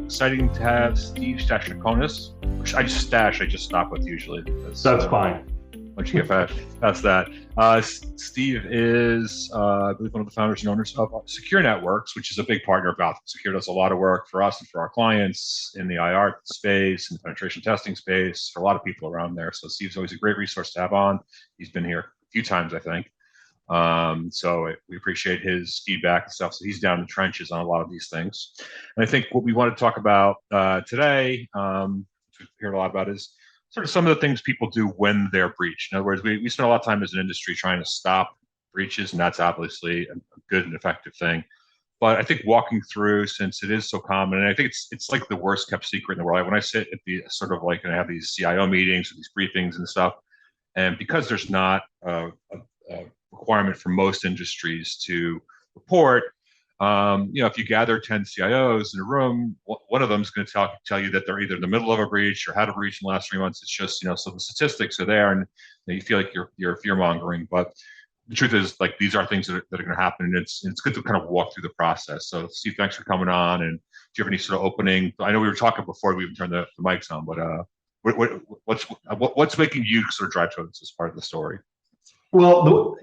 Exciting to have Steve Stasiukonis, which I just stop with usually because That's fine. once you get past that. Steve is, I believe, one of the founders and owners of Secure Networks, which is a big partner of Gotham. Secure does a lot of work for us and for our clients in the IR space, in the penetration testing space, for a lot of people around there. So Steve's always a great resource to have on. He's been here a few times, I think. We appreciate his feedback and stuff. So he's down in the trenches on a lot of these things. And I think what we want to talk about today, which we've heard a lot about, is sort of some of the things people do when they're breached. In other words, we spend a lot of time as an industry trying to stop breaches, and that's obviously a good and effective thing. But I think walking through, since it is so common, and I think it's like the worst kept secret in the world. When I sit at the sort of like, and I have these CIO meetings or these briefings and stuff, and because there's not a requirement for most industries to report, if you gather 10 CIOs in a room, one of them is going to tell you that they're either in the middle of a breach or had a breach in the last 3 months. It's just, so the statistics are there, and you feel like you're fear mongering. But the truth is, like, these are things that are going to happen, and it's good to kind of walk through the process. So, Steve, thanks for coming on. And do you have any sort of opening? I know we were talking before we even turned the mics on, but what's making you sort of drive towards this part of the story? Well,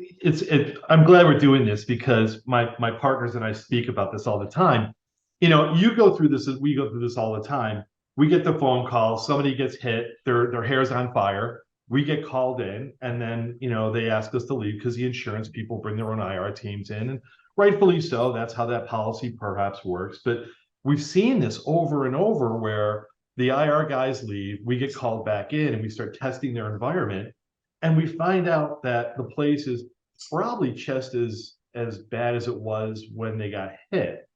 I'm glad we're doing this because my partners and I speak about this all the time. You go through this, we go through this all the time. We get the phone call, somebody gets hit, their hair's on fire. We get called in, and then they ask us to leave because the insurance people bring their own IR teams in, and rightfully so. That's how that policy perhaps works. But we've seen this over and over where the IR guys leave, we get called back in, and we start testing their environment. And we find out that the place is probably just as bad as it was when they got hit.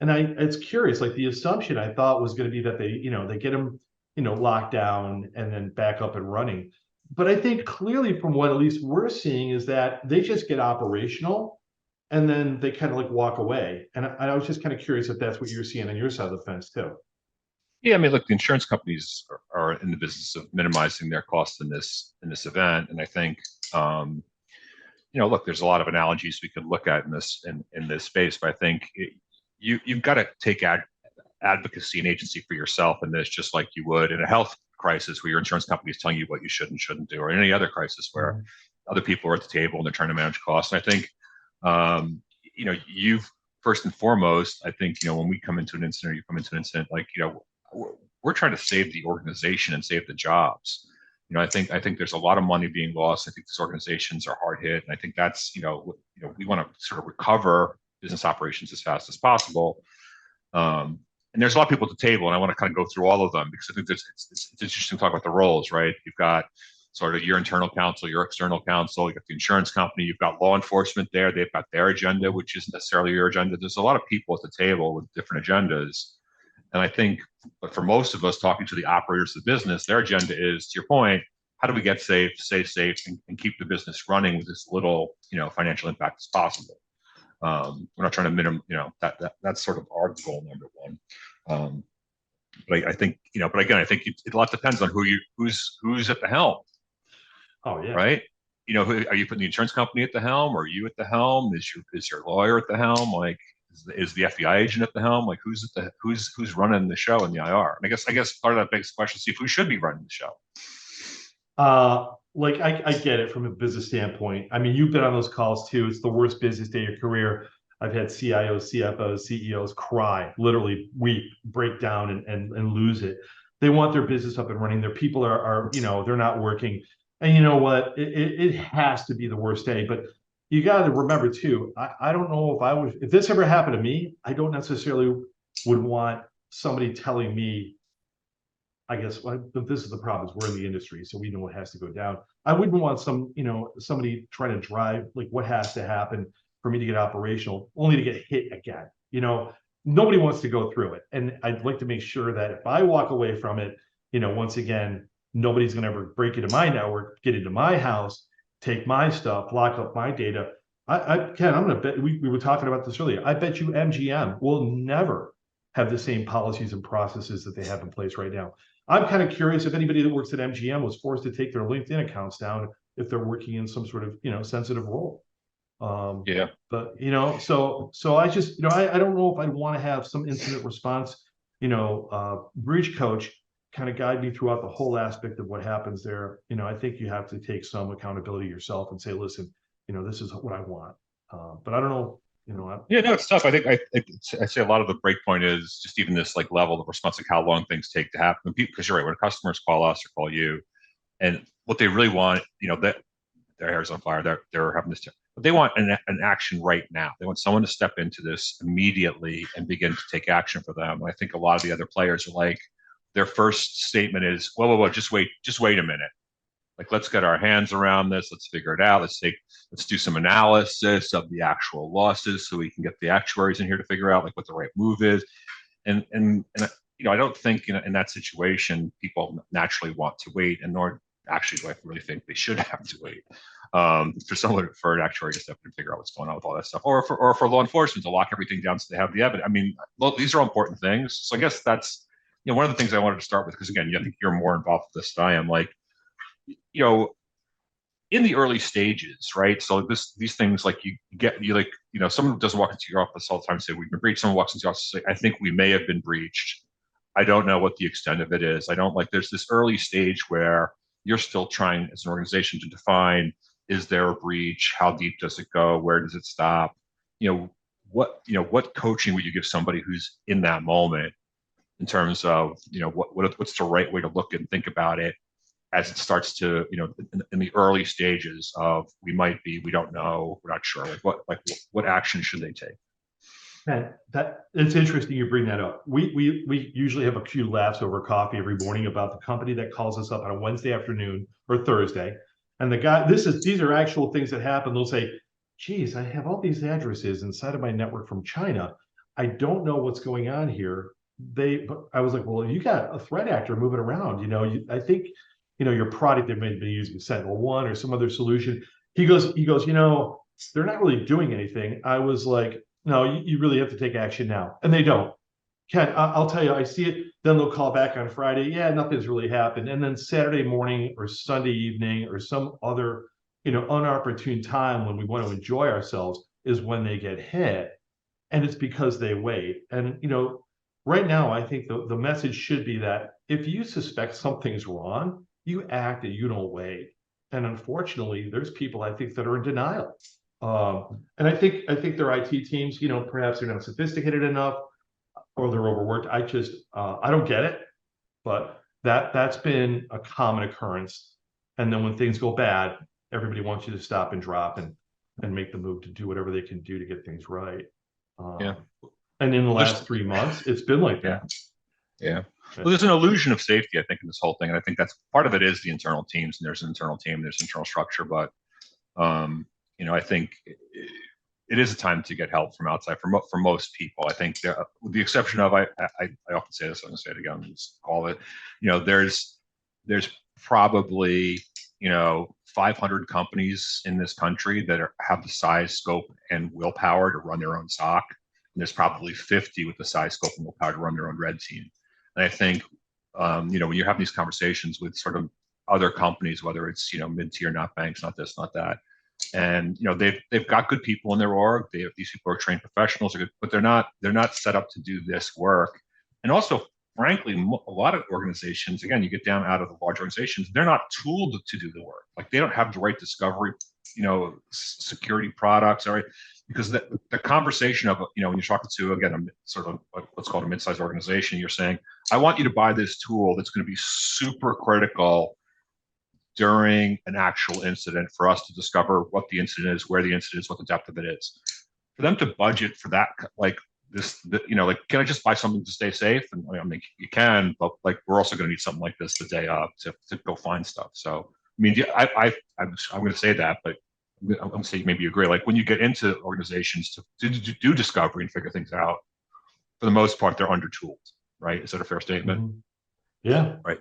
And it's curious, like the assumption I thought was going to be that they get them, locked down and then back up and running. But I think clearly from what at least we're seeing is that they just get operational and then they kind of like walk away. And I was just kind of curious if that's what you're seeing on your side of the fence too. Yeah, I mean, look, the insurance companies are in the business of minimizing their costs in this event, and I think, look, there's a lot of analogies we could look at in this space, but I think you've got to take advocacy and agency for yourself in this, just like you would in a health crisis where your insurance company is telling you what you should and shouldn't do, or in any other crisis where other people are at the table and they're trying to manage costs. And I think, you've first and foremost, I think, when we come into an incident, or you come into an incident, like, we're trying to save the organization and save the jobs. I think there's a lot of money being lost. I think these organizations are hard hit, and I think that's we want to sort of recover business operations as fast as possible. And there's a lot of people at the table, and I want to kind of go through all of them because I think it's interesting to talk about the roles, right? You've got sort of your internal counsel, your external counsel, you've got the insurance company, you've got law enforcement there. They've got their agenda, which isn't necessarily your agenda. There's a lot of people at the table with different agendas. And I think, but for most of us talking to the operators of the business, their agenda is, to your point, how do we get safe, stay safe, and keep the business running with as little, financial impact as possible. We're not trying to minimum, that's sort of our goal, number one. But I think, but again, I think it a lot depends on who's at the helm. Oh yeah. Right. Are you putting the insurance company at the helm, or are you at the helm? Is your lawyer at the helm? Like, is the FBI agent at the helm? Like, who's running the show in the IR? And I guess part of that begs the question: see, who should be running the show? I get it from a business standpoint. I mean, you've been on those calls too. It's the worst business day of your career. I've had CIOs, CFOs, CEOs cry, literally weep, break down, and lose it. They want their business up and running. Their people are they're not working. And you know what? It has to be the worst day. But you got to remember too, I don't know if this ever happened to me, I don't necessarily would want somebody telling me, I guess, but this is the problem, is we're in the industry, so we know what has to go down. I wouldn't want somebody trying to drive, like, what has to happen for me to get operational, only to get hit again. Nobody wants to go through it. And I'd like to make sure that if I walk away from it, once again, nobody's going to ever break into my network, get into my house, take my stuff, lock up my data. Ken, I'm going to bet, we were talking about this earlier. I bet you MGM will never have the same policies and processes that they have in place right now. I'm kind of curious if anybody that works at MGM was forced to take their LinkedIn accounts down if they're working in some sort of, sensitive role. Yeah. But so I just, I don't know if I'd want to have some incident response, breach coach kind of guide me throughout the whole aspect of what happens there. I think you have to take some accountability yourself and say, listen, this is what I want. But I don't know, Yeah, no, it's tough. I think I say a lot of the break point is just even this like level of response, like how long things take to happen. Because you're right, when customers call us or call you, and what they really want, that their hair's on fire, they're having this, but they want an action right now. They want someone to step into this immediately and begin to take action for them. And I think a lot of the other players are like, their first statement is, whoa, just wait a minute. Like, let's get our hands around this. Let's figure it out. Let's do some analysis of the actual losses so we can get the actuaries in here to figure out like what the right move is. And I don't think in that situation people naturally want to wait, and nor actually do I really think they should have to wait for an actuary to step in and figure out what's going on with all that stuff, or for law enforcement to lock everything down so they have the evidence. I mean, well, these are all important things. So I guess that's one of the things I wanted to start with, because again, I think you're more involved with this than I am. Like, in the early stages, right? So these things, like someone doesn't walk into your office all the time and say we've been breached. Someone walks into your office and say, I think we may have been breached. I don't know what the extent of it is. I don't like. There's this early stage where you're still trying as an organization to define: is there a breach? How deep does it go? Where does it stop? What coaching would you give somebody who's in that moment in terms of what's the right way to look and think about it as it starts to, in the early stages of we don't know, we're not sure, what action should they take? Man, that it's interesting you bring that up. We usually have a few laughs over coffee every morning about the company that calls us up on a Wednesday afternoon or Thursday. And the guy, these are actual things that happen. They'll say, geez, I have all these addresses inside of my network from China. I don't know what's going on here. I was like, well, you got a threat actor moving around. I think, your product that may have been using SentinelOne or some other solution. He goes, they're not really doing anything. I was like, no, you really have to take action now. And they don't. Ken, I'll tell you, I see it. Then they'll call back on Friday. Yeah, nothing's really happened. And then Saturday morning or Sunday evening or some other, unopportune time when we want to enjoy ourselves is when they get hit. And it's because they wait. And, right now, I think the message should be that if you suspect something's wrong, you act and you don't wait. And unfortunately, there's people I think that are in denial. And I think their IT teams, perhaps they're not sophisticated enough or they're overworked. I don't get it, but that's been a common occurrence. And then when things go bad, everybody wants you to stop and drop and make the move to do whatever they can do to get things right. Yeah. And in the last 3 months, it's been like that. Yeah. Well, there's an illusion of safety, I think, in this whole thing. And I think that's part of it is the internal teams, and there's an internal team, there's internal structure. But, I think it is a time to get help from outside for most people. I think with the exception of, I often say this, I'm going to say it again, just call it, there's probably, 500 companies in this country that have the size, scope, and willpower to run their own SOC. And there's probably 50 with the size, scope, and willpower to run their own red team. And I think, when you're having these conversations with sort of other companies, whether it's, mid-tier, not banks, not this, not that, and they've got good people in their org. These people are trained professionals, but they're not set up to do this work. And also, frankly, a lot of organizations, again, you get down out of the large organizations, they're not tooled to do the work. Like, they don't have the right discovery, security products, all right. Because the conversation of, when you're talking to, again, sort of what's called a mid-sized organization, you're saying, I want you to buy this tool that's going to be super critical during an actual incident for us to discover what the incident is, where the incident is, what the depth of it is. For them to budget for that, like can I just buy something to stay safe? And I mean, you can, but like, we're also going to need something like this the day of to go find stuff. So, I mean, I'm going to say that, but I'm going to say maybe you agree. Like, when you get into organizations to do discovery and figure things out, for the most part, they're undertooled, right? Is that a fair statement? Mm-hmm. Yeah. Right.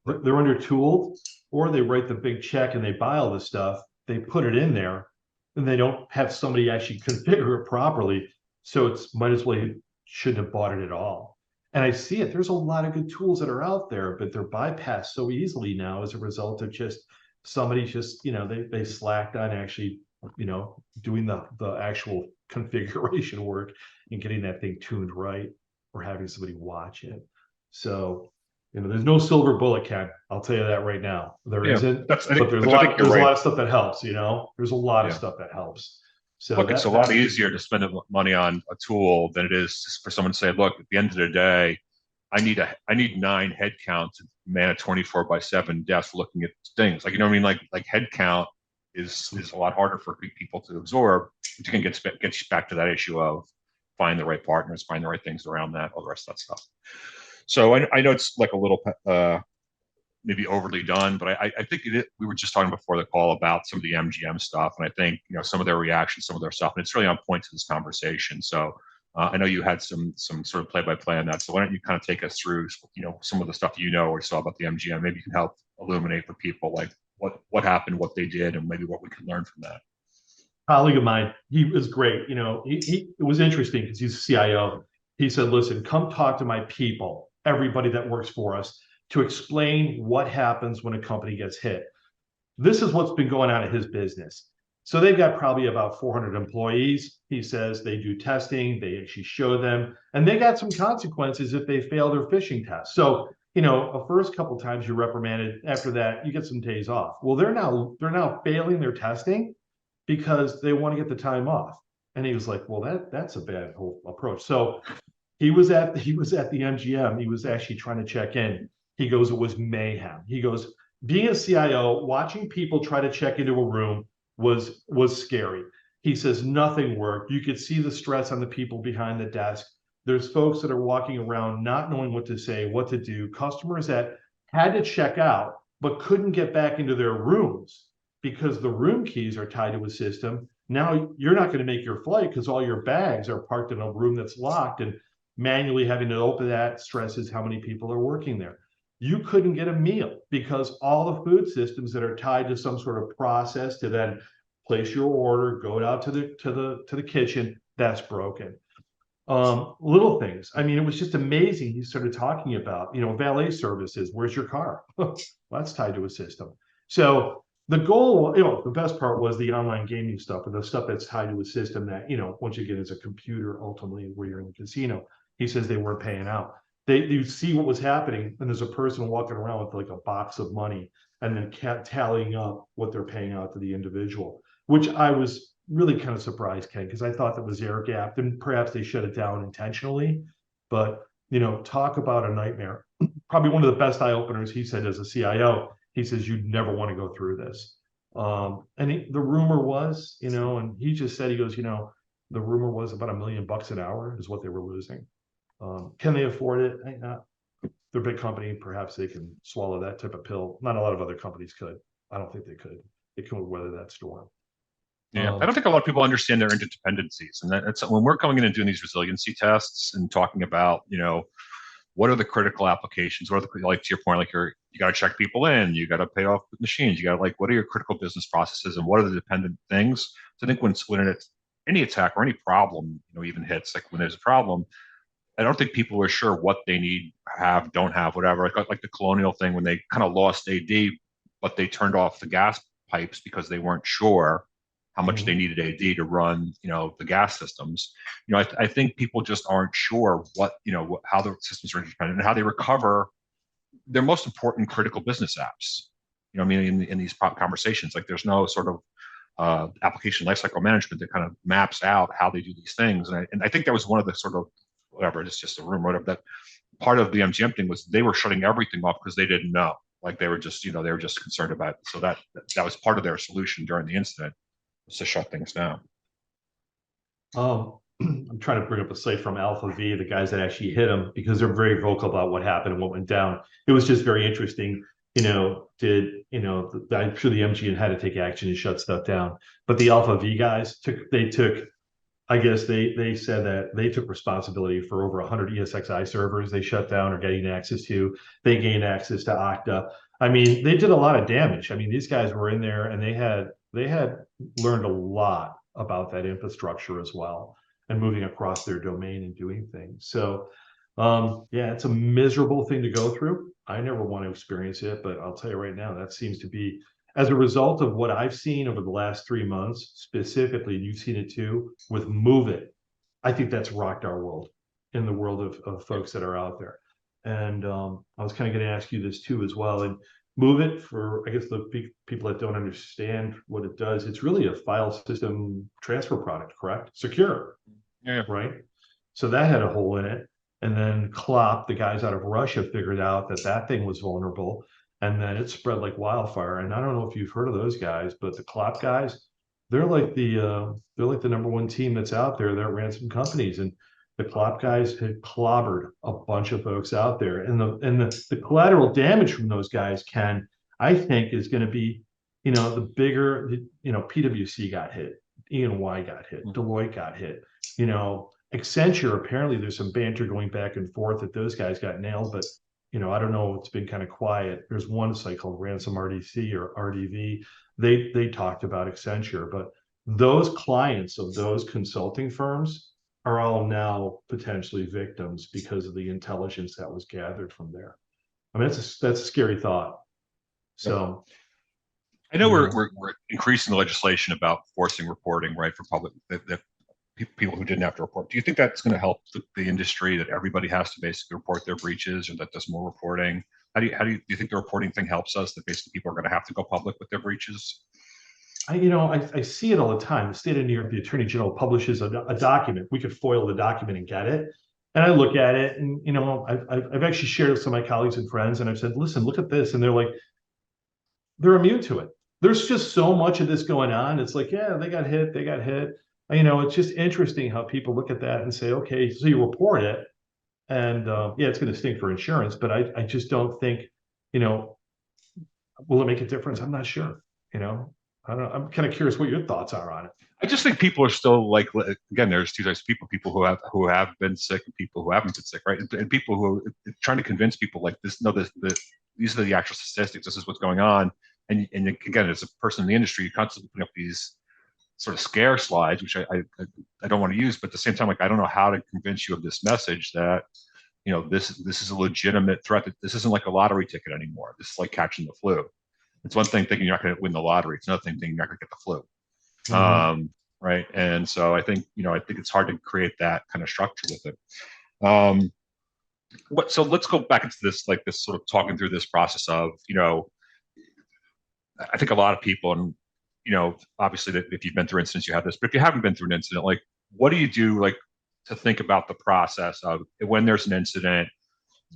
They're undertooled, or they write the big check and they buy all this stuff. They put it in there, and they don't have somebody actually configure it properly. So it's might as well shouldn't have bought it at all. And I see it. There's a lot of good tools that are out there, but they're bypassed so easily now as a result of just somebody they slacked on actually doing the actual configuration work and getting that thing tuned right, or having somebody watch it. So, there's no silver bullet, Ken. I'll tell you that right now. There Yeah, isn't, that's I but think, but I think you're there's a right. lot of stuff that helps, There's a lot of Yeah. stuff that helps. So Look, it's a that lot that's easier to spend money on a tool than it is for someone to say, look, at the end of the day, I need 9 headcount to man a 24/7 desk looking at things. Like, you know what I mean? Like headcount is a lot harder for people to absorb. But you can get back to that issue of find the right partners, find the right things around that, all the rest of that stuff. So I know it's like a little maybe overly done, but I think we were just talking before the call about some of the MGM stuff, and I think some of their reactions, some of their stuff, and it's really on point to this conversation. So I know you had some sort of play by play on that. So why don't you kind of take us through some of the stuff or saw about the MGM? Maybe you can help illuminate for people like what happened, what they did, and maybe what we can learn from that. colleague of mine. He was great. It was interesting because he's a CIO. He said, listen, come talk to my people, everybody that works for us, to explain what happens when a company gets hit. This is what's been going on at his business. So they've got probably about 400 employees. He says they do testing, they actually show them, and they got some consequences if they fail their phishing test. So, the first couple times you're reprimanded, after that you get some days off. Well, they're now failing their testing because they want to get the time off. And he was like, well, that's a bad whole approach. So he was at the MGM. He was actually trying to check in. He goes, it was mayhem. He goes, being a CIO, watching people try to check into a room was scary. He says nothing worked. You could see the stress on the people behind the desk. There's folks that are walking around not knowing what to say, what to do. Customers that had to check out but couldn't get back into their rooms because the room keys are tied to a system. Now you're not going to make your flight because all your bags are parked in a room that's locked, and manually having to open that stresses how many people are working there. You couldn't get a meal because all the food systems that are tied to some sort of process to then place your order, go out to the kitchen, that's broken. Little things. I mean, it was just amazing. He started talking about, valet services. Where's your car? Well, that's tied to a system. So the goal, the best part was the online gaming stuff, and the stuff that's tied to a system that, once you get as a computer, ultimately where you're in the casino. He says they weren't paying out. You see what was happening, and there's a person walking around with like a box of money and then tallying up what they're paying out to the individual, which I was really kind of surprised, Ken, because I thought that was air gapped, and perhaps they shut it down intentionally. But talk about a nightmare. Probably one of the best eye openers, he said, as a CIO. He says you'd never want to go through this. The rumor was, and he just said, he goes, the rumor was about $1 million an hour is what they were losing. Can they afford it? They're a big company. Perhaps they can swallow that type of pill. Not a lot of other companies could. I don't think they could. They couldn't weather that storm. Yeah, I don't think a lot of people understand their interdependencies, and that's when we're coming in and doing these resiliency tests and talking about, what are the critical applications? What are the, like, to your point, like you got to check people in, you got to pay off machines, you got to, like, what are your critical business processes and what are the dependent things? So I think when it's any attack or any problem, even hits, like when there's a problem, I don't think people are sure what they need, have, don't have, whatever. Like the Colonial thing when they kind of lost AD, but they turned off the gas pipes because they weren't sure how much they needed AD to run, the gas systems. I think people just aren't sure how the systems are independent and how they recover their most important critical business apps. I mean, in these conversations, like there's no sort of application lifecycle management that kind of maps out how they do these things. And I think that was one of the sort of whatever, it's just a rumor, whatever, that part of the MGM thing was they were shutting everything off because they didn't know. Like they were just, they were just concerned about it. So that was part of their solution during the incident, was to shut things down. I'm trying to bring up a site from Alpha V, the guys that actually hit him, because they're very vocal about what happened and what went down. It was just very interesting. I'm sure the MGM had to take action and shut stuff down, but the Alpha V guys I guess they said that they took responsibility for over 100 ESXi servers they shut down or getting access to. They gained access to Okta. I mean, they did a lot of damage. I mean, these guys were in there and they had learned a lot about that infrastructure as well and moving across their domain and doing things. So, yeah, it's a miserable thing to go through. I never want to experience it, but I'll tell you right now, that seems to be as a result of what I've seen over the last 3 months, specifically, and you've seen it too, with Move It, I think that's rocked our world in the world of folks that are out there. And I was kind of going to ask you this too as well. And Move It, for I guess the people that don't understand what it does, it's really a file system transfer product, correct? Secure, Yeah. right? So that had a hole in it. And then Klopp, the guys out of Russia, figured out that that thing was vulnerable. And then it spread like wildfire. And I don't know if you've heard of those guys, but the Klopp guys, they're like the number one team that's out there. They're ransom companies, and the Klopp guys had clobbered a bunch of folks out there. And the collateral damage from those guys I think, is going to be, the bigger, PwC got hit, E&Y got hit, Deloitte got hit, Accenture, apparently there's some banter going back and forth that those guys got nailed, but I don't know, it's been kind of quiet. There's one site called Ransom RDC or RDV. They talked about Accenture, but those clients of those consulting firms are all now potentially victims because of the intelligence that was gathered from there. I mean, that's a scary thought. So I know we're increasing the legislation about forcing reporting, right, for public that people who didn't have to report. Do you think that's going to help the industry, that everybody has to basically report their breaches, or that there's more reporting? Do you think the reporting thing helps us, that basically people are going to have to go public with their breaches? I see it all the time. The state of New York, the Attorney General publishes a document. We could foil the document and get it. And I look at it, and I've actually shared it with some of my colleagues and friends, and I've said, listen, look at this. And they're like, they're immune to it. There's just so much of this going on. It's like, yeah, they got hit. It's just interesting how people look at that and say, okay, so you report it. And yeah, it's going to stink for insurance, but I just don't think, will it make a difference? I'm not sure. I don't know. I'm kind of curious what your thoughts are on it. I just think people are still like, again, there's two types of people who have been sick and people who haven't been sick, right? And people who are trying to convince people like this, no, these are the actual statistics. This is what's going on. And again, as a person in the industry, you constantly put up these sort of scare slides, which I don't want to use, but at the same time, like, I don't know how to convince you of this message that, this is a legitimate threat, that this isn't like a lottery ticket anymore. This is like catching the flu. It's one thing thinking you're not going to win the lottery. It's another thing thinking you're not going to get the flu. Mhm. Right. And so I think it's hard to create that kind of structure with it. So let's go back into this, like this sort of talking through this process of, I think a lot of people, and, obviously that if you've been through incidents, you have this, but if you haven't been through an incident, like, what do you do, like, to think about the process of when there's an incident,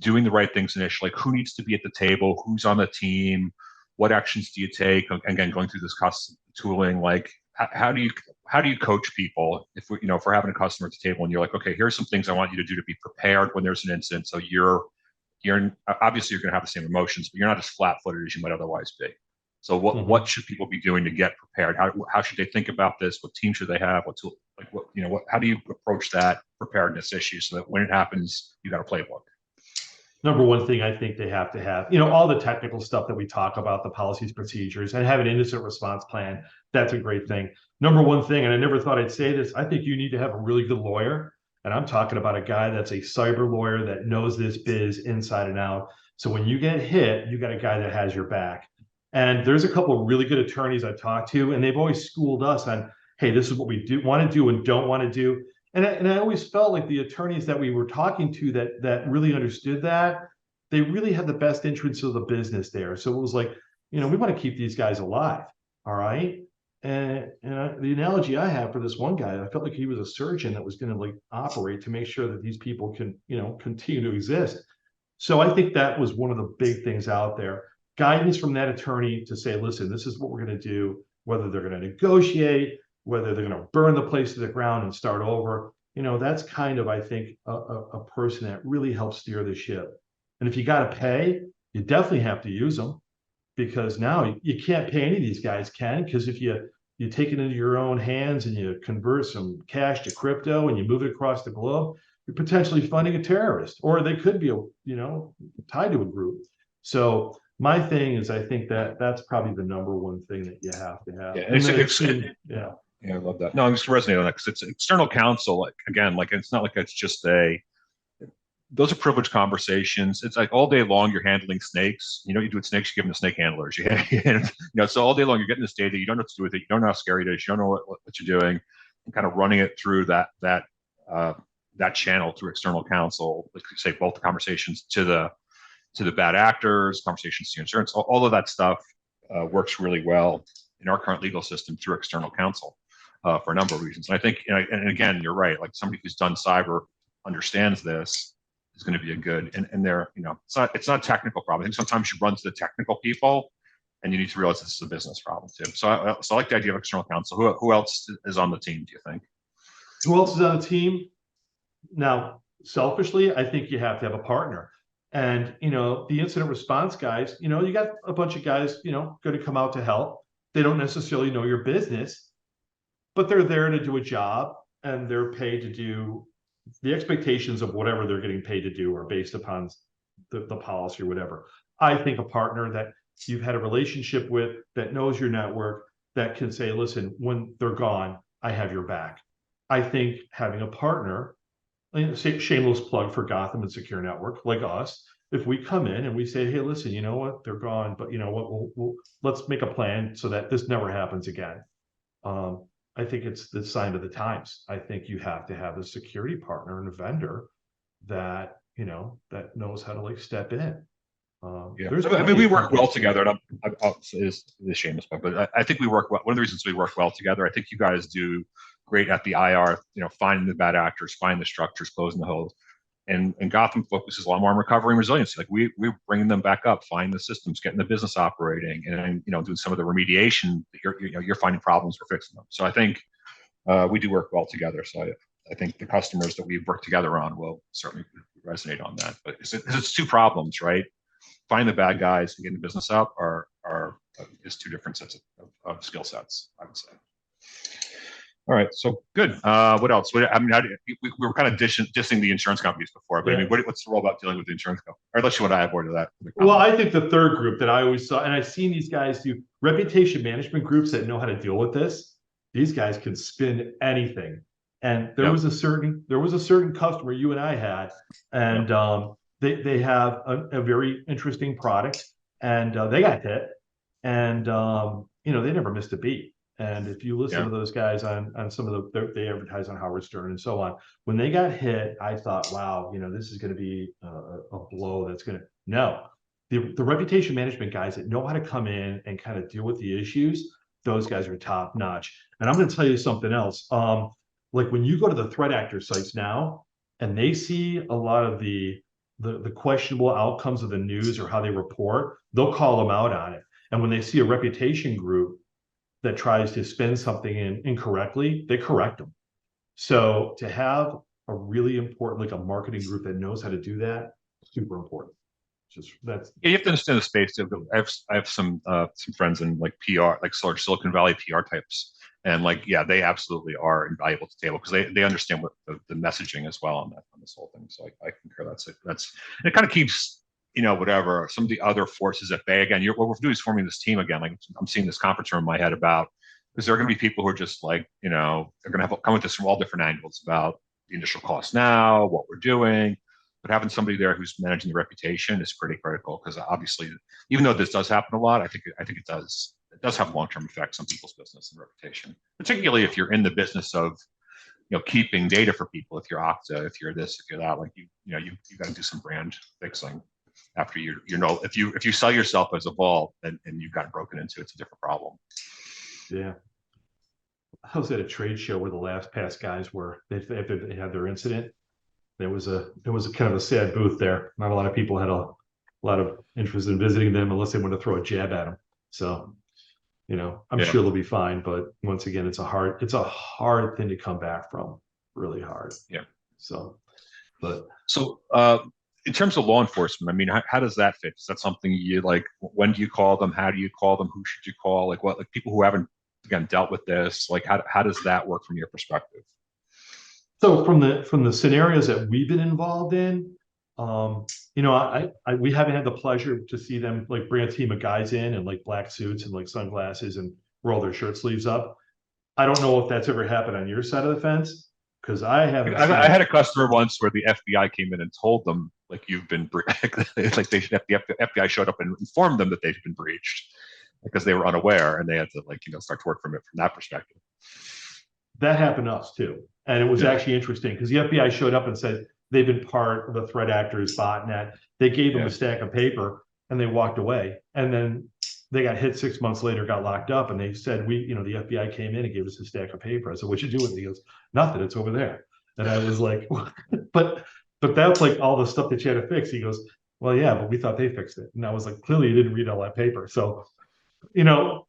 doing the right things initially, like who needs to be at the table, who's on the team, what actions do you take? Again, going through this custom tooling, like how do you coach people if we're having a customer at the table and you're like, okay, here's some things I want you to do to be prepared when there's an incident. So you're obviously you're going to have the same emotions, but you're not as flat-footed as you might otherwise be. So what should people be doing to get prepared? How should they think about this? What team should they have? How do you approach that preparedness issue so that when it happens, you got a playbook? Number one thing I think they have to have, all the technical stuff that we talk about, the policies, procedures, and have an incident response plan. That's a great thing. Number one thing, and I never thought I'd say this, I think you need to have a really good lawyer. And I'm talking about a guy that's a cyber lawyer that knows this biz inside and out. So when you get hit, you got a guy that has your back. And there's a couple of really good attorneys I've talked to, and they've always schooled us on, hey, this is what we do want to do and don't want to do. And I always felt like the attorneys that we were talking to that really understood that, they really had the best interests of the business there. So it was like, we want to keep these guys alive. All right. And the analogy I have for this one guy, I felt like he was a surgeon that was going to like operate to make sure that these people can, continue to exist. So I think that was one of the big things out there. Guidance from that attorney to say, listen, this is what we're going to do, whether they're going to negotiate, whether they're going to burn the place to the ground and start over. That's kind of, I think, a person that really helps steer the ship. And if you got to pay, you definitely have to use them, because now you can't pay any of these guys, Ken, because if you take it into your own hands and you convert some cash to crypto and you move it across the globe, you're potentially funding a terrorist, or they could be, tied to a group. So my thing is, I think that's probably the number one thing that you have to have. Yeah, yeah, I love that. No, I'm just resonating on that because it's external counsel. Like, again, like it's not like it's just those are privileged conversations. It's like all day long you're handling snakes. You know what you do with snakes? You give them to snake handlers. So all day long you're getting this data. You don't know what to do with it. You don't know how scary it is. You don't know what you're doing, and kind of running it through uh, that channel through external counsel. Like say both the conversations to the bad actors, conversations to insurance. All of that stuff works really well in our current legal system through external counsel for a number of reasons. And I think, and again, you're right. Like somebody who's done cyber understands this is going to be a good. And they're, it's not a technical problem. I think sometimes you run to the technical people, and you need to realize this is a business problem too. So I like the idea of external counsel. Who else is on the team? Do you think? Who else is on the team? Now, selfishly, I think you have to have a partner. And, the incident response guys, you got a bunch of guys, going to come out to help. They don't necessarily know your business, but they're there to do a job, and they're paid to do the expectations of whatever they're getting paid to do are based upon the policy or whatever. I think a partner that you've had a relationship with, that knows your network, that can say, listen, when they're gone, I have your back. I think having a partner, shameless plug for Gotham and Secure Network, like us, if we come in and we say, hey, listen, you know what, they're gone, but you know what, let's make a plan so that this never happens again. I think it's the sign of the times. I think you have to have a security partner and a vendor that, that knows how to like step in. Yeah, I mean, we work well together, and I'll say this is shameless, but I think we work well. One of the reasons we work well together, I think you guys do great at the IR, finding the bad actors, finding the structures, closing the holes. And Gotham focuses a lot more on recovery and resiliency. Like we bringing them back up, finding the systems, getting the business operating, and doing some of the remediation. You're finding problems, we're fixing them. So I think we do work well together. So I think the customers that we've worked together on will certainly resonate on that. But it's two problems, right? Finding the bad guys and getting the business up are is two different sets of skill sets, I would say. All right, so good. What else? I mean, we were kind of dissing the insurance companies before, but yeah. I mean, what's the role about dealing with the insurance company? Or unless you want to add more to that. Well, I think the third group that I always saw, and I've seen these guys do reputation management groups that know how to deal with this. These guys can spin anything. And there was a certain customer you and I had, and they have a very interesting product, and they got hit, and they never missed a beat. And if you listen to those guys on some of they advertise on Howard Stern and so on, when they got hit, I thought, wow, this is going to be a blow that's going to, no. The reputation management guys that know how to come in and kind of deal with the issues, those guys are top notch. And I'm going to tell you something else. Like when you go to the threat actor sites now, and they see a lot of the questionable outcomes of the news or how they report, they'll call them out on it. And when they see a reputation group that tries to spin something in incorrectly, they correct them. So to have a really important, like a marketing group that knows how to do that, super important. You have to understand the space too. I have some friends in like PR, like Silicon Valley PR types, and they absolutely are invaluable to the table because they understand what the messaging as well on this whole thing. So I concur. It kind of keeps whatever some of the other forces at bay. Again, what we're doing is forming this team again. Like I'm seeing this conference room in my head about because there are going to be people who are just like they're going to come at this from all different angles about the initial cost now, what we're doing. But having somebody there who's managing the reputation is pretty critical because obviously, even though this does happen a lot, I think it does have long-term effects on people's business and reputation, particularly if you're in the business of keeping data for people. If you're Okta, if you're this, if you're that, like you got to do some brand fixing after if you sell yourself as a vault and you've got broken into, it's a different problem. Yeah. I was at a trade show where the last pass guys were. They had their incident. It was a kind of a sad booth there. Not a lot of people had a lot of interest in visiting them unless they want to throw a jab at them. So, I'm sure they'll be fine. But once again, it's a hard thing to come back from. Really hard. Yeah. So, in terms of law enforcement, I mean, how does that fit? Is that something you like? When do you call them? How do you call them? Who should you call? Like people who haven't again dealt with this? Like how does that work from your perspective? So from the scenarios that we've been involved in, we haven't had the pleasure to see them like bring a team of guys in and like black suits and like sunglasses and roll their shirt sleeves up. I don't know if that's ever happened on your side of the fence, because I haven't I seen. had a customer once where the FBI came in and told them like you've been like the FBI showed up and informed them that they've been breached because they were unaware and they had to start to work from that perspective. That happened to us too. And it was Yeah, actually interesting because the FBI showed up and said they've been part of the threat actors botnet. They gave them yeah, a stack of paper and they walked away. And then they got hit 6 months later, got locked up, and they said, the FBI came in and gave us a stack of paper. I said, "What'd you do with it?" He goes, "Nothing, it's over there." And I was like, but that's like all the stuff that you had to fix. He goes, "Well, yeah, but we thought they fixed it." And I was like, clearly you didn't read all that paper. So, you know,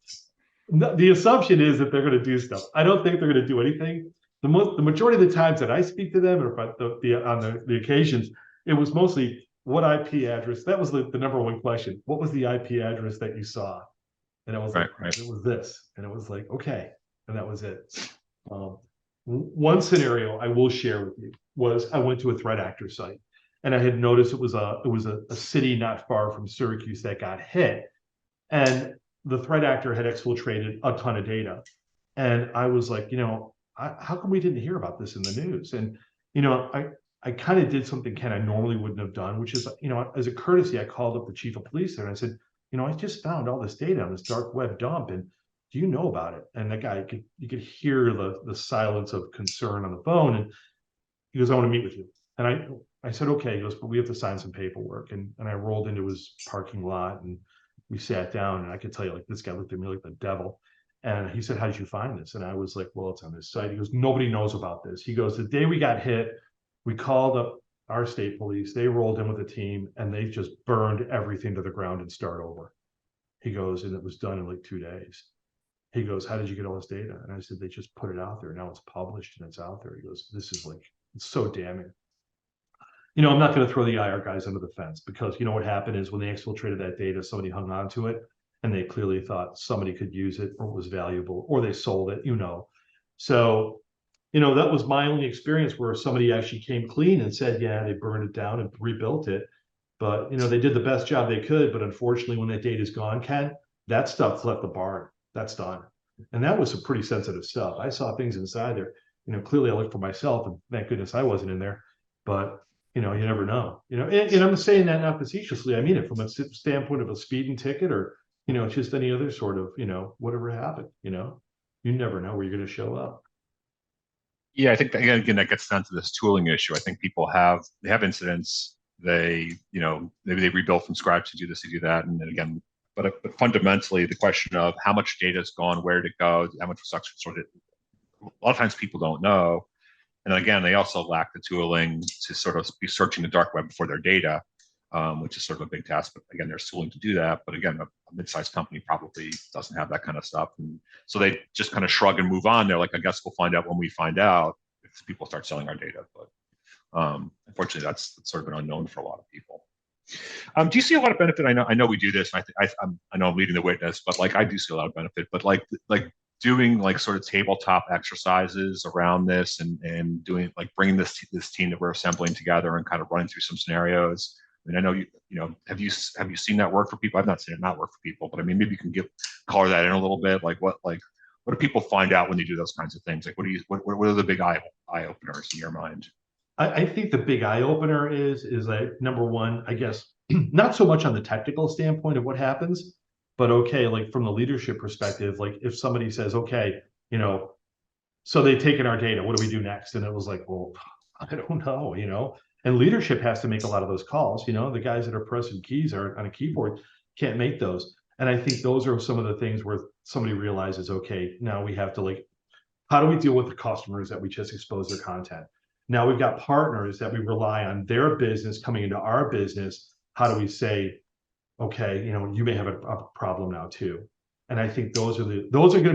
the assumption is that they're going to do stuff. I don't think they're going to do anything. The majority of the times that I speak to them, or if on the occasions, it was mostly what IP address. That was the number one question. What was the IP address that you saw? And I was like, right, right. it was this, and it was like, okay, and that was it. Um, One scenario I will share with you was I went to a threat actor site, and I had noticed it was a city not far from Syracuse that got hit, and the threat actor had exfiltrated a ton of data. And I was like, how come we didn't hear about this in the news? And, I kind of did something Ken I normally wouldn't have done, which is, as a courtesy, I called up the chief of police there and I said, I just found all this data on this dark web dump. And do you know about it? And that guy, you could hear the silence of concern on the phone. And he goes, "I want to meet with you." And I said, "Okay." He goes, "But we have to sign some paperwork." And I rolled into his parking lot and we sat down, and I could tell you, like, this guy looked at me like the devil. And he said, "How did you find this?" And I was like, "Well, it's on this site." He goes, "Nobody knows about this." He goes, "The day we got hit, we called up our state police. They rolled in with a team and they just burned everything to the ground and start over." He goes, "And it was done in like 2 days." He goes, "How did you get all this data?" And I said, "They just put it out there. Now it's published and it's out there." He goes, "This is like, it's so damning." I'm not going to throw the IR guys under the fence because what happened is when they exfiltrated that data, somebody hung on to it and they clearly thought somebody could use it or it was valuable or they sold it. So, that was my only experience where somebody actually came clean and said, yeah, they burned it down and rebuilt it. But, they did the best job they could. But unfortunately, when that data is gone, Ken, that stuff left the barn. That's done. And that was some pretty sensitive stuff. I saw things inside there. Clearly I looked for myself and thank goodness I wasn't in there. But you never know. And I'm saying that not facetiously. I mean it from a standpoint of a speeding ticket or, just any other sort of, whatever happened. You never know where you're going to show up. Yeah, I think that, again that gets down to this tooling issue. I think people have incidents. Maybe they rebuild from scratch to do this, to do that, and then again, but fundamentally, the question of how much data is gone, where did it go, how much was sorted. A lot of times people don't know, and again, they also lack the tooling to sort of be searching the dark web for their data, which is sort of a big task. But again, there's tooling to do that. But again, a mid-sized company probably doesn't have that kind of stuff. And so they just kind of shrug and move on. They're like, I guess we'll find out when we find out if people start selling our data. But unfortunately, that's sort of an unknown for a lot of people. Do you see a lot of benefit? I know we do this. I know I'm leading the witness, but like I do see a lot of benefit. But like doing like sort of tabletop exercises around this and doing like bringing this team that we're assembling together and kind of running through some scenarios. I mean, I know have you seen that work for people? I've not seen it not work for people, but I mean, maybe you can color that in a little bit. Like what do people find out when they do those kinds of things? Like what are the big eye openers in your mind? I think the big eye opener is like number one, I guess, not so much on the technical standpoint of what happens, but okay, like from the leadership perspective, like if somebody says, okay, so they've taken our data, what do we do next? And it was like, well, I don't know. And leadership has to make a lot of those calls. The guys that are pressing keys or on a keyboard can't make those. And I think those are some of the things where somebody realizes, okay, now we have to like, how do we deal with the customers that we just expose their content? Now we've got partners that we rely on their business coming into our business. How do we say, okay, you may have a problem now too? And I think those are going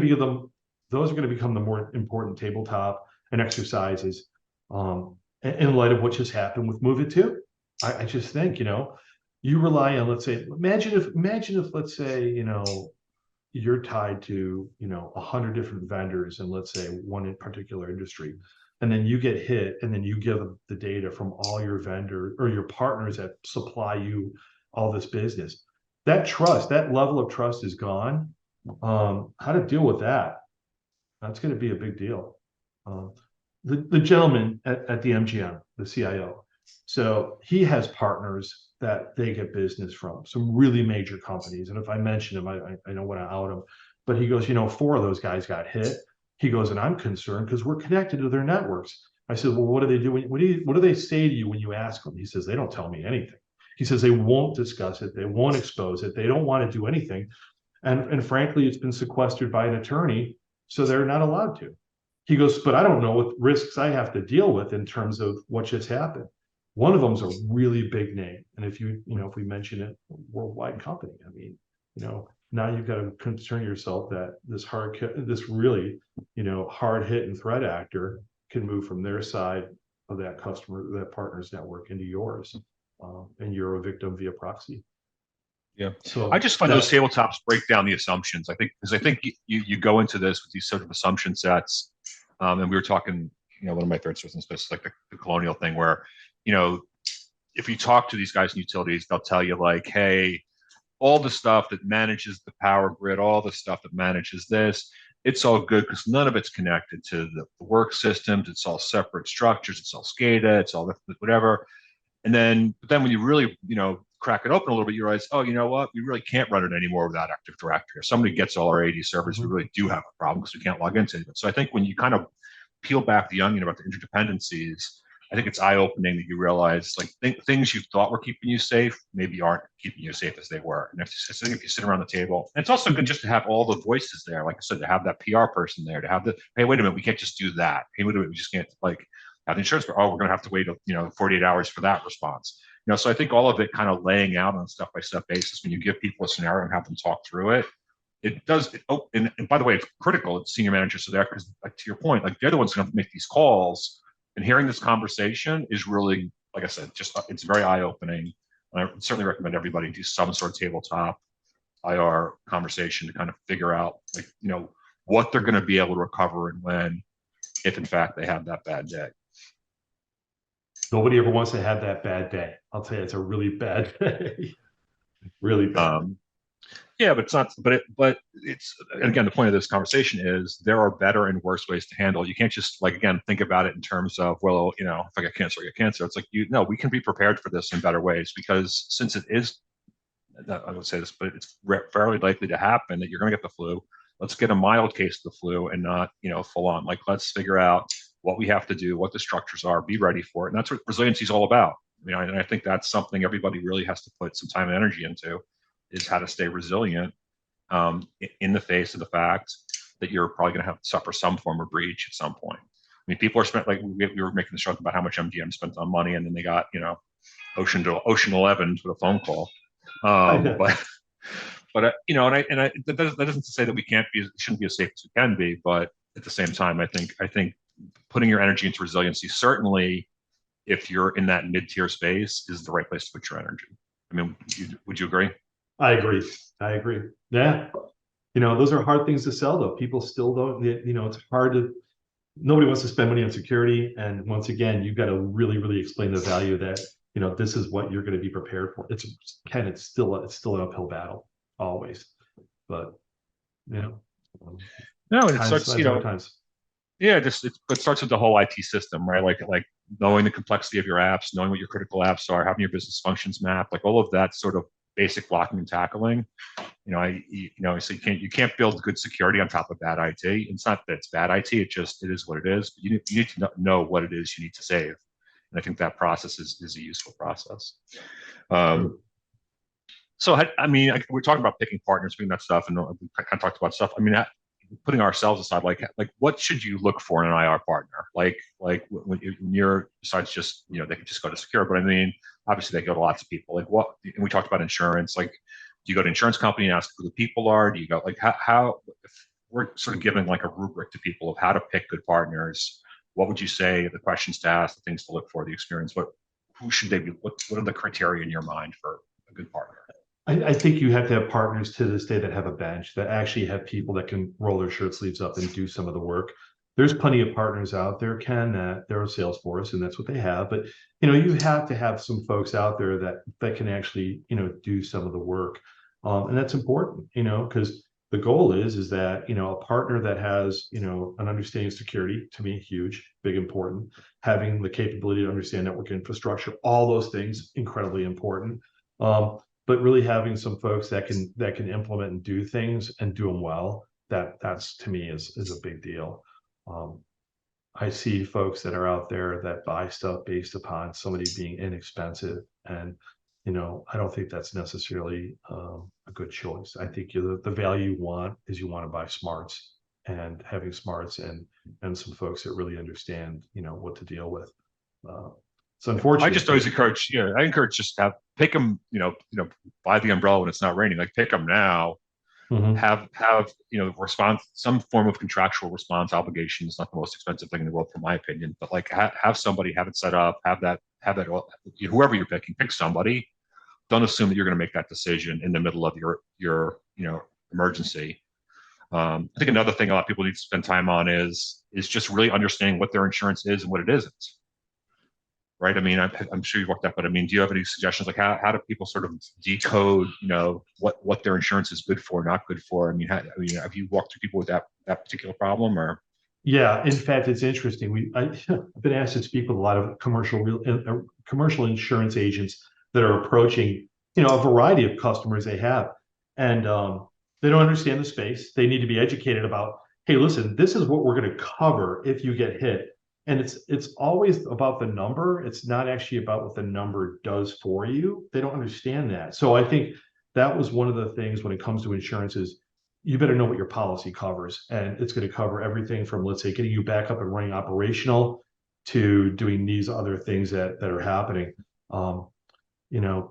to become the more important tabletop and exercises in light of what just happened with Move It Too. I just think, you rely on, let's say, imagine if, let's say, you're tied to 100 different vendors and let's say one in particular industry, and then you get hit and then you give them the data from all your vendors or your partners that supply you all this business. That level of trust is gone. How to deal with that? That's going to be a big deal. the gentleman at the MGM, the CIO. So he has partners that they get business from, some really major companies. And if I mention them, I don't want to out them, but he goes, 4 of those guys got hit. He goes, and I'm concerned because we're connected to their networks. I said, well, what do they do? What do they say to you when you ask them? He says, they don't tell me anything. He says they won't discuss it. They won't expose it. They don't want to do anything. And frankly, it's been sequestered by an attorney, so they're not allowed to. He goes, but I don't know what risks I have to deal with in terms of what just happened. One of them is a really big name. And if if we mention it, worldwide company, I mean, now you've got to concern yourself that this really, hard hit and threat actor can move from their side of that that partner's network into yours. And you're a victim via proxy. Yeah. So I just find those tabletops break down the assumptions. I think you go into this with these sort of assumption sets. And we were talking, one of my third sources, like the colonial thing where, if you talk to these guys in utilities, they'll tell you like, hey, all the stuff that manages the power grid, all the stuff that manages this, it's all good because none of it's connected to the work systems. It's all separate structures. It's all SCADA. It's all whatever. But then when you really, crack it open a little bit, you realize, oh, you know what? We really can't run it anymore without Active Directory. If somebody gets all our AD servers, we really do have a problem because we can't log into it. So I think when you kind of peel back the onion about the interdependencies, I think it's eye-opening that you realize like things you thought were keeping you safe maybe aren't keeping you safe as they were. And I think if you sit around the table, and it's also good just to have all the voices there. Like I said, to have that PR person there, to have hey, wait a minute, we can't just do that. Hey, wait a minute, we just can't have the insurance. Oh, we're going to have to wait, 48 hours for that response. So I think all of it kind of laying out on a step-by-step basis when you give people a scenario and have them talk through it, it does. And by the way, it's critical that senior managers are there because, like to your point, like they're the ones going to make these calls. And hearing this conversation is really, like I said, it's very eye-opening. And I certainly recommend everybody do some sort of tabletop IR conversation to kind of figure out, what they're going to be able to recover and when, if in fact they have that bad day. Nobody ever wants to have that bad day. I'll tell you, it's a really bad day. Really bad. Yeah, but it's not. But it's, and again, the point of this conversation is there are better and worse ways to handle. You can't just think about it in terms of, well, if I get cancer, I get cancer. It's like we can be prepared for this in better ways because since it is, I would say this, but it's fairly likely to happen that you're going to get the flu. Let's get a mild case of the flu and not full on. Like let's figure out what we have to do, what the structures are, be ready for it, and that's what resiliency is all about. And I think that's something everybody really has to put some time and energy into. Is how to stay resilient in the face of the fact that you're probably going to have to suffer some form of breach at some point. I mean, people are spent like we were making the joke about how much MGM spent on money, and then they got Ocean 11 with a phone call. But that doesn't say that we shouldn't be as safe as we can be. But at the same time, I think putting your energy into resiliency, certainly if you're in that mid-tier space, is the right place to put your energy. I mean, would you agree? I agree. Yeah. Those are hard things to sell though. People still don't, it's hard nobody wants to spend money on security. And once again, you've got to really, really explain the value that, this is what you're going to be prepared for. It's still an uphill battle always, but no, and it starts, yeah, it starts with the whole IT system, right? Like knowing the complexity of your apps, knowing what your critical apps are, having your business functions mapped, like all of that sort of basic blocking and tackling. So you can't build good security on top of bad IT. It's not that it's bad IT; it is what it is. But you need to know what it is you need to save, and I think that process is a useful process. So we're talking about picking partners, doing that stuff, and we kind of talked about stuff. I mean, putting ourselves aside, like what should you look for in an IR partner? Like when you're besides just they could just go to secure, but I mean obviously they go to lots of people. Like what? And we talked about insurance. Like, do you go to insurance company and ask who the people are? Do you go like how? If we're sort of giving like a rubric to people of how to pick good partners, what would you say the questions to ask, the things to look for, the experience? Who should they be? What are the criteria in your mind for a good partner? I think you have to have partners to this day that have a bench, that actually have people that can roll their shirt sleeves up and do some of the work. There's plenty of partners out there, Ken, that they're a Salesforce and that's what they have. But you have to have some folks out there that can actually do some of the work, and that's important. Because the goal is that, a partner that has, an understanding of security, to me, huge, big, important, having the capability to understand network infrastructure, all those things, incredibly important. But really having some folks that can implement and do things and do them well, that's to me is a big deal. I see folks that are out there that buy stuff based upon somebody being inexpensive, and I don't think that's necessarily a good choice. I think the value you want is you want to buy smarts, and having smarts and some folks that really understand what to deal with. So unfortunately, I just always encourage, I encourage just pick them, buy the umbrella when it's not raining. Like pick them now. Mhm. Have response, some form of contractual response obligation. It's not the most expensive thing in the world, from my opinion. But like have somebody have it set up, have that whoever you're picking, pick somebody. Don't assume that you're going to make that decision in the middle of your emergency. I think another thing a lot of people need to spend time on is just really understanding what their insurance is and what it isn't. Right? I mean, I'm sure you've worked that, but I mean, do you have any suggestions? Like, how do people sort of decode, what their insurance is good for, not good for? I mean, have you walked through people with that particular problem, or? Yeah, in fact, it's interesting. I've been asked to speak with a lot of commercial insurance agents that are approaching, a variety of customers they have, and they don't understand the space. They need to be educated about, hey, listen, this is what we're going to cover if you get hit, and it's always about the number. It's not actually about what the number does for you. They don't understand that. So I think that was one of the things when it comes to insurance is you better know what your policy covers. And it's going to cover everything from, let's say, getting you back up and running operational to doing these other things that are happening.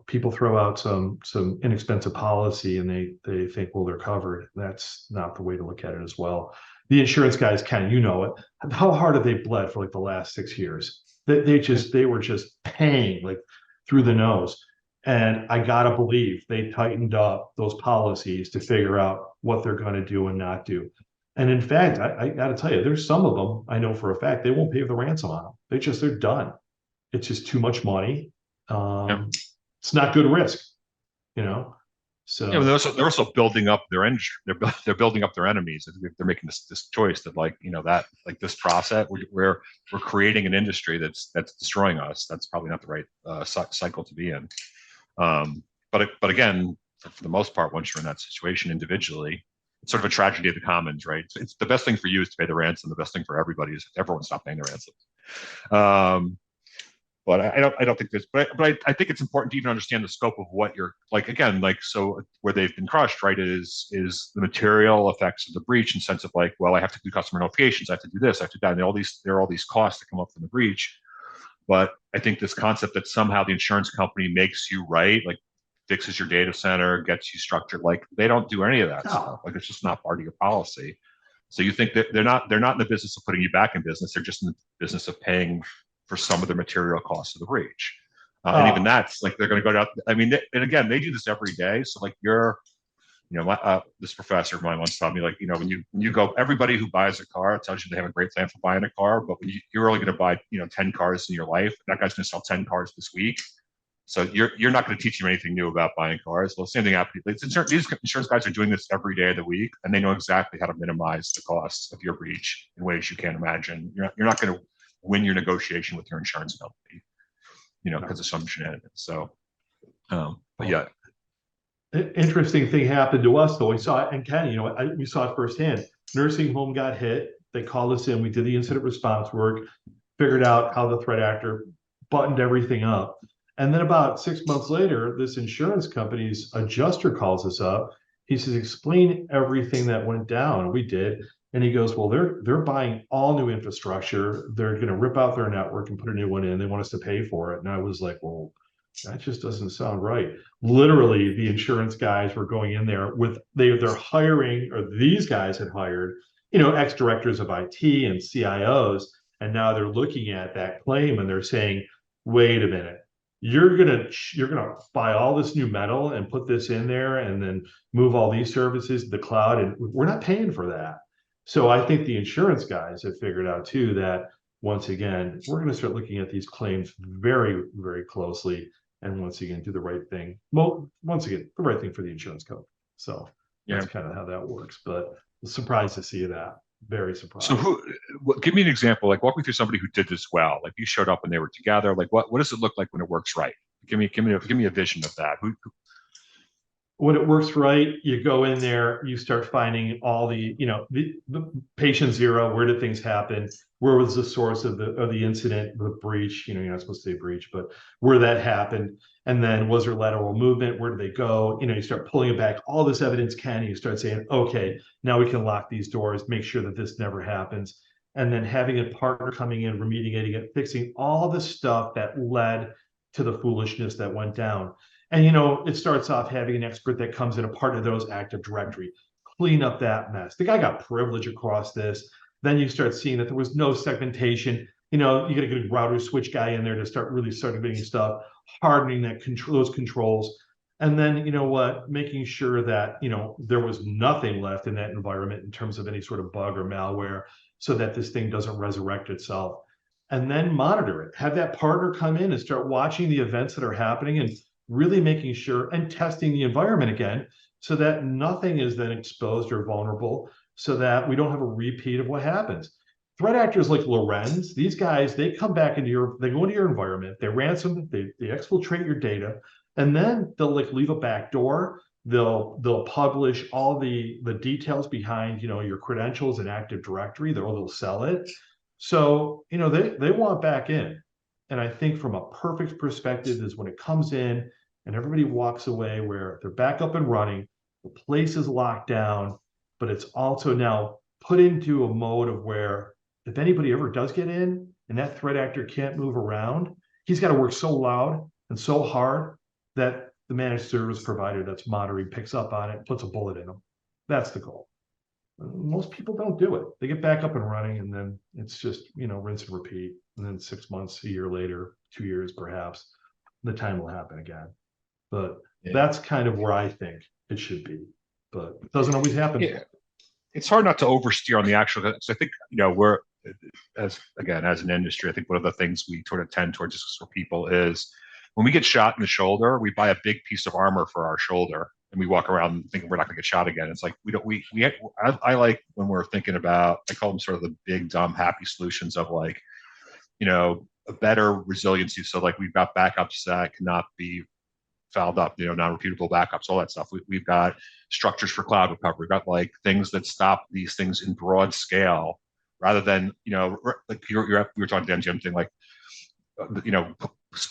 People throw out some inexpensive policy and they think, well, they're covered. That's not the way to look at it as well. The insurance guys it. How hard have they bled for like the last 6 years? They were just paying like through the nose. And I gotta believe they tightened up those policies to figure out what they're going to do and not do. And in fact, I got to tell you, there's some of them I know for a fact they won't pay the ransom on them. They're done. It's just too much money. Yeah. It's not good risk, you know. Yeah, but So they're also building up their they're building up their enemies. They're making this choice that that like this process we're creating an industry that's destroying us. That's probably not the right cycle to be in. But again, for the most part, once you're in that situation individually, it's sort of a tragedy of the commons, right? It's the best thing for you is to pay the ransom. The best thing for everybody is everyone stop paying the ransom. But I don't think this, but I think it's important to even understand the scope of what you're like. Again, like so where they've been crushed, right? Is the material effects of the breach in sense of like, well, I have to do customer notifications, I have to do this, I have to do that, and there are all these costs that come up from the breach. But I think this concept that somehow the insurance company makes you right, like fixes your data center, gets you structured, like they don't do any of that stuff. Like it's just not part of your policy. So you think that they're not in the business of putting you back in business. They're just in the business of paying for some of the material costs of the breach. And even that's like they're going to go down. I mean, and again, they do this every day. So like this professor of mine once taught me, like, when you go, everybody who buys a car tells you they have a great plan for buying a car, but when you're only going to buy 10 cars in your life, that guy's going to sell 10 cars this week. So you're not going to teach him anything new about buying cars. Well, same thing happens. These insurance guys are doing this every day of the week, and they know exactly how to minimize the costs of your breach in ways you can't imagine. You're not going to win your negotiation with your insurance company, because of some shenanigans. So, but yeah. Interesting thing happened to us though. We saw it, and Kenny, we saw it firsthand. Nursing home got hit. They called us in. We did the incident response work, figured out how the threat actor buttoned everything up. And then about 6 months later, this insurance company's adjuster calls us up. He says, explain everything that went down. We did. And he goes, well, they're buying all new infrastructure. They're going to rip out their network and put a new one in. They want us to pay for it. And I was like, well, that just doesn't sound right. Literally, the insurance guys were going in there with they're hiring, or these guys had hired, ex-directors of IT and CIOs, and now they're looking at that claim and they're saying, wait a minute, you're gonna buy all this new metal and put this in there and then move all these services to the cloud, and we're not paying for that. So I think the insurance guys have figured out too that once again, we're going to start looking at these claims very, very closely, and once again, do the right thing. Well, once again, the right thing for the insurance company. So Yeah. That's kind of how that works. But surprised to see that. Very So surprised. who, give me an example, like walk me through somebody who did this well. Like you showed up and they were together. Like what does it look like when it works right? Give me a vision of that. When it works right, you go in there, you start finding all the patient zero. Where did things happen? Where was the source of the incident, the breach? You're not supposed to say breach, but where that happened. And then was there lateral movement? Where did they go? You start pulling it back. All this evidence can, you start saying, okay, now we can lock these doors, make sure that this never happens. And then having a partner coming in, remediating it, fixing all the stuff that led to the foolishness that went down. And it starts off having an expert that comes in, a part of those Active Directory, clean up that mess. The guy got privilege across this. Then you start seeing that there was no segmentation. You got to get a router switch guy in there to start really getting stuff, hardening those controls. And then making sure that there was nothing left in that environment in terms of any sort of bug or malware, so that this thing doesn't resurrect itself. And then monitor it. Have that partner come in and start watching the events that are happening and really making sure and testing the environment again, so that nothing is then exposed or vulnerable, so that we don't have a repeat of what happens. Threat actors like Lorenz, these guys, they come back they go into your environment, they ransom, they exfiltrate your data, and then they'll leave a back door. They'll publish all the details behind your credentials and Active Directory. They'll sell it. So they want back in. And I think from a perfect perspective is when it comes in and everybody walks away where they're back up and running, the place is locked down, but it's also now put into a mode of where if anybody ever does get in and that threat actor can't move around, he's got to work so loud and so hard that the managed service provider that's monitoring picks up on it, puts a bullet in them. That's the goal. Most people don't do it. They get back up and running, and then it's just rinse and repeat. And then 6 months, a year later, 2 years perhaps, the time will happen again. But that's kind of where I think it should be. But it doesn't always happen. Yeah. It's hard not to oversteer on the actual. So I think we're as an industry, I think one of the things we sort of tend towards just for people is when we get shot in the shoulder, we buy a big piece of armor for our shoulder and we walk around thinking we're not going to get shot again. It's like I like when we're thinking about, I call them sort of the big dumb happy solutions of like a better resiliency. So like we've got backups that cannot be fouled up, non-repeatable backups, all that stuff. We've got structures for cloud recovery. We've got like things that stop these things in broad scale, rather than like we were talking to the MGM thing, like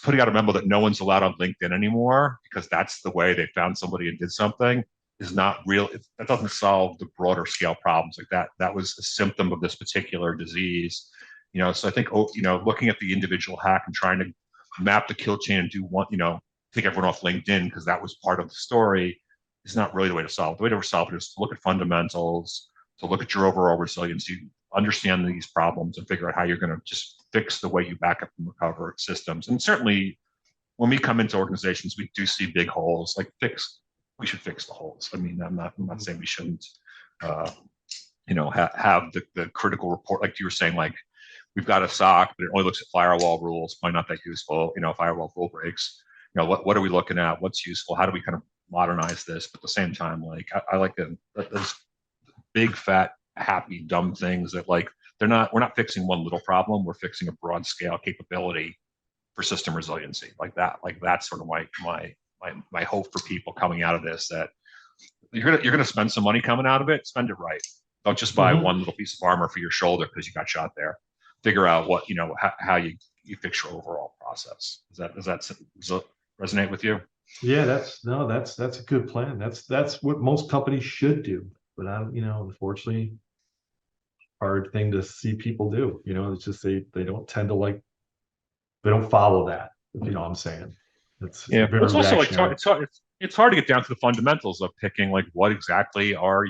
putting out a memo that no one's allowed on LinkedIn anymore because that's the way they found somebody and did something is not real. That doesn't solve the broader scale problems like that. That was a symptom of this particular disease. So I think looking at the individual hack and trying to map the kill chain and do one, take everyone off LinkedIn because that was part of the story is not really the way to solve it. The way to solve it is to look at fundamentals, to look at your overall resiliency, understand these problems, and figure out how you're going to just fix the way you back up and recover systems. And certainly, when we come into organizations, we do see big holes. Like we should fix the holes. I mean, I'm not saying we shouldn't, have the critical report, like you were saying, like we've got a SOC, but it only looks at firewall rules. Probably not that useful. Firewall rule breaks. What are we looking at? What's useful? How do we kind of modernize this? But at the same time, like I like those big, fat, happy, dumb things that like we're not fixing one little problem. We're fixing a broad scale capability for system resiliency like that. Like that's sort of my hope for people coming out of this, that you're gonna spend some money coming out of it. Spend it right. Don't just buy one little piece of armor for your shoulder because you got shot there. Figure out what how you fix your overall process. Does that resonate with you? Yeah, that's a good plan. That's what most companies should do. But unfortunately, hard thing to see people do. It's just they don't tend to they don't follow that. If you know what I'm saying. It's Yeah, but very it's also like reactionary. it's hard to get down to the fundamentals of picking like what exactly are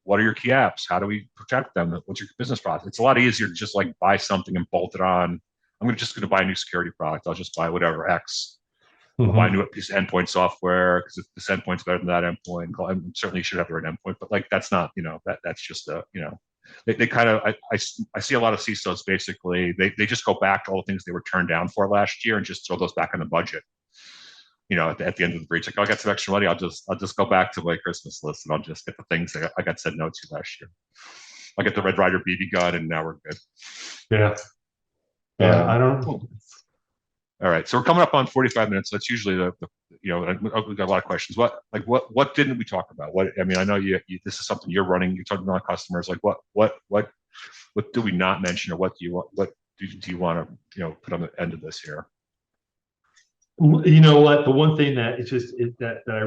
what are your key apps? How do we protect them? What's your business process? It's a lot easier to just like buy something and bolt it on. I'm just going to buy a new security product. I'll just buy whatever X. I'll buy a new piece of endpoint software because this endpoint's better than that endpoint. I certainly should have the right endpoint, but like that's not that's just they kind of I see a lot of CISOs basically they just go back to all the things they were turned down for last year and just throw those back in the budget. at the end of the breach, like, oh, I got some extra money. I'll just go back to my Christmas list and I'll just get the things that I got said no to last year. I'll get the Red Ryder BB gun and now we're good. Yeah. Yeah. I don't. Cool. All right, so we're coming up on 45 minutes. That's usually we've got a lot of questions. What didn't we talk about? I mean, I know this is something you're running. You're talking about customers. Like, what do we not mention, or what do you want to put on the end of this here? You know what? The one thing that it's just that I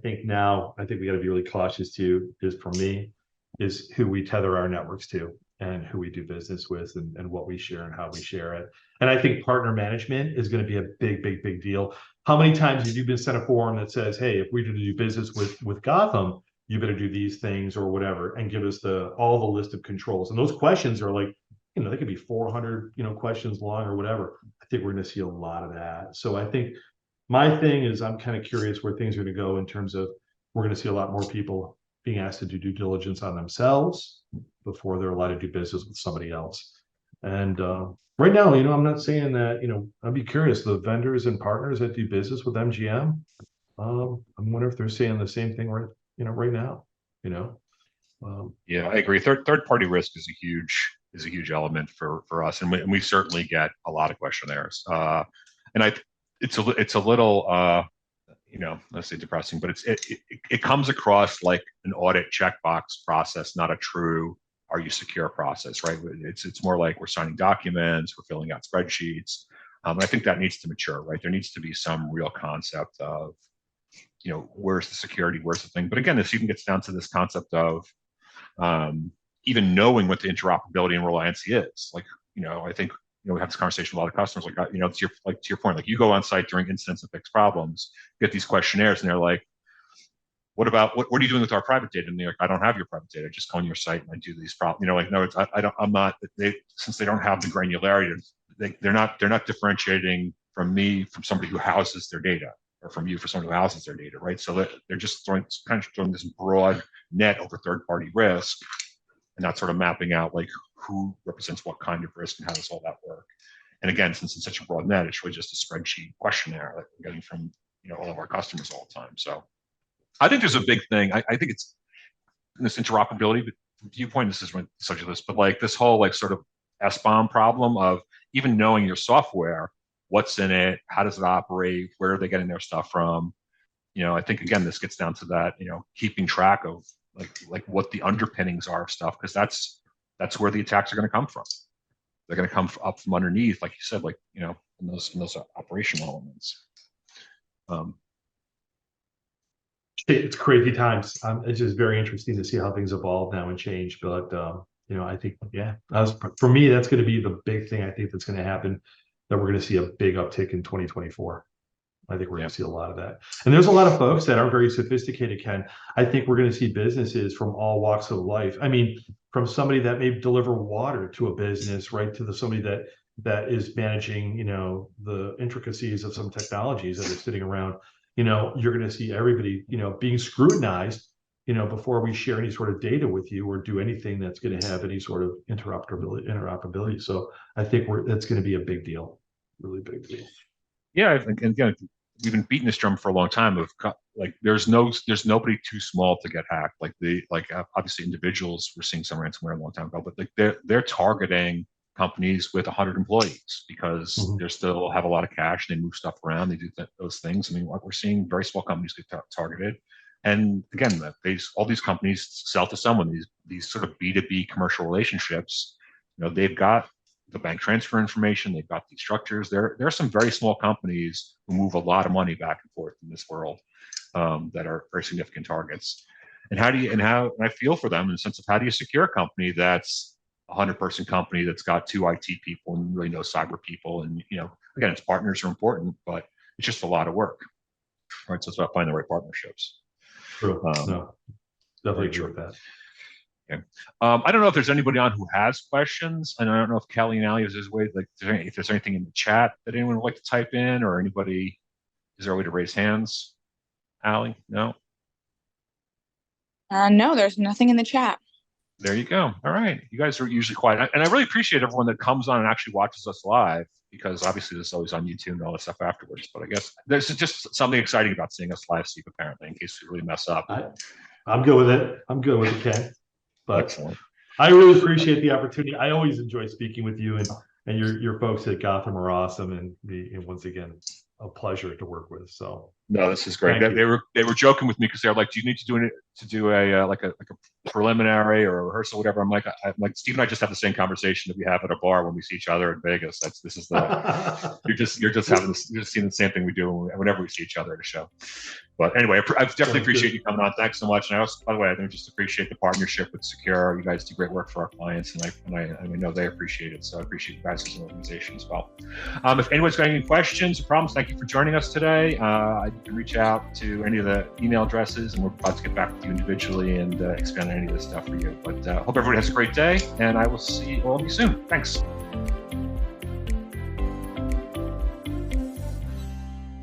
think we got to be really cautious to is, for me, is who we tether our networks to and who we do business with, and what we share and how we share it. And I think partner management is going to be a big deal. How many times have you been sent a form that says, hey, if we're to do business with Gotham, you better do these things or whatever, and give us all the list of controls. And those questions are like, they could be 400, questions long or whatever. I think we're going to see a lot of that. So I think my thing is, I'm kind of curious where things are going to go in terms of, we're going to see a lot more people being asked to do due diligence on themselves before they're allowed to do business with somebody else. And right now, I'm not saying that, I'd be curious, the vendors and partners that do business with MGM, I wonder if they're saying the same thing right now. Yeah, I agree. Third party risk is a huge element for us, and we certainly get a lot of questionnaires. And it's a little let's say depressing, but it comes across like an audit checkbox process, not a true "are you secure" process, right? It's more like we're signing documents, we're filling out spreadsheets. I think that needs to mature, right? There needs to be some real concept of where's the security, where's the thing. But again, this even gets down to this concept of even knowing what the interoperability and reliancy is. Like, I think we have this conversation with a lot of customers. Like, to your point, like, you go on site during incidents and fix problems, get these questionnaires, and they're like, what are you doing with our private data? And they're like, I don't have your private data. I just go on your site and I do these problems. No, I'm not. Since they don't have the granularity, they're not differentiating from me from somebody who houses their data, or from you for somebody who houses their data, right? So they're just throwing this broad net over third-party risk, and not sort of mapping out like who represents what kind of risk and how does all that work. And again, since it's such a broad net, it's really just a spreadsheet questionnaire that we're getting from all of our customers all the time. So I think there's a big thing. I think it's this interoperability viewpoint. This is such a list, but like this whole like sort of SBOM problem of even knowing your software, what's in it, how does it operate, where are they getting their stuff from? I think again, this gets down to that, keeping track of like what the underpinnings are of stuff, because that's where the attacks are going to come from. They're going to come up from underneath, like you said, like in those operational elements. It's crazy times. It's just very interesting to see how things evolve now and change. But I think, for me, that's going to be the big thing. I think that's going to happen. That we're going to see a big uptick in 2024. I think we're going to see a lot of that. And there's a lot of folks that aren't very sophisticated, Ken. I think we're going to see businesses from all walks of life. I mean, from somebody that may deliver water to a business, right, to somebody that is managing, the intricacies of some technologies that are sitting around. You're going to see everybody, being scrutinized, before we share any sort of data with you or do anything that's going to have any sort of interoperability. So I think that's going to be a big deal, really big deal. Yeah, I think, and again, we've been beating this drum for a long time of like there's nobody too small to get hacked. Like obviously individuals, we're seeing some ransomware a long time ago, but like they're targeting companies with 100 employees because they still have a lot of cash. They move stuff around. They do those things. I mean, like we're seeing very small companies get targeted. And again, all these companies sell to someone. These sort of B2B commercial relationships. They've got the bank transfer information. They've got these structures. There are some very small companies who move a lot of money back and forth in this world that are very significant targets. And I feel for them in the sense of, how do you secure a company that's a 100-person company that's got 2 IT people and really no cyber people? And again, its partners are important, but it's just a lot of work, right? So it's about finding the right partnerships. True. No, definitely agree with that. Okay. I don't know if there's anybody on who has questions, and I don't know if Kelly and Ali is his way. Like, if there's anything in the chat that anyone would like to type in, or anybody, is there a way to raise hands? Ali, no. No, there's nothing in the chat. There you go. All right. You guys are usually quiet. And I really appreciate everyone that comes on and actually watches us live, because obviously this is always on YouTube and all that stuff afterwards. But I guess there's just something exciting about seeing us live, Steve, apparently, in case we really mess up. I'm good with it. I'm good with it, Ken. But excellent. I really appreciate the opportunity. I always enjoy speaking with you, and your folks at Gotham are awesome. And once again, a pleasure to work with. So no, this is great. They were joking with me because they're like, "Do you need to do a like a preliminary or a rehearsal, whatever?" I'm like, Steve and I just have the same conversation that we have at a bar when we see each other in Vegas. This is the you're just seeing the same thing we do whenever we see each other at a show. But anyway, I definitely appreciate you coming on. Thanks so much. And I also, by the way, I just appreciate the partnership with Secure. You guys do great work for our clients, and I know they appreciate it. So I appreciate you guys as an organization as well. If anyone's got any questions or problems, thank you for joining us today. You can reach out to any of the email addresses, and we're about to get back with you individually and expand on any of this stuff for you. But hope everybody has a great day, and I will see all of you soon. Thanks.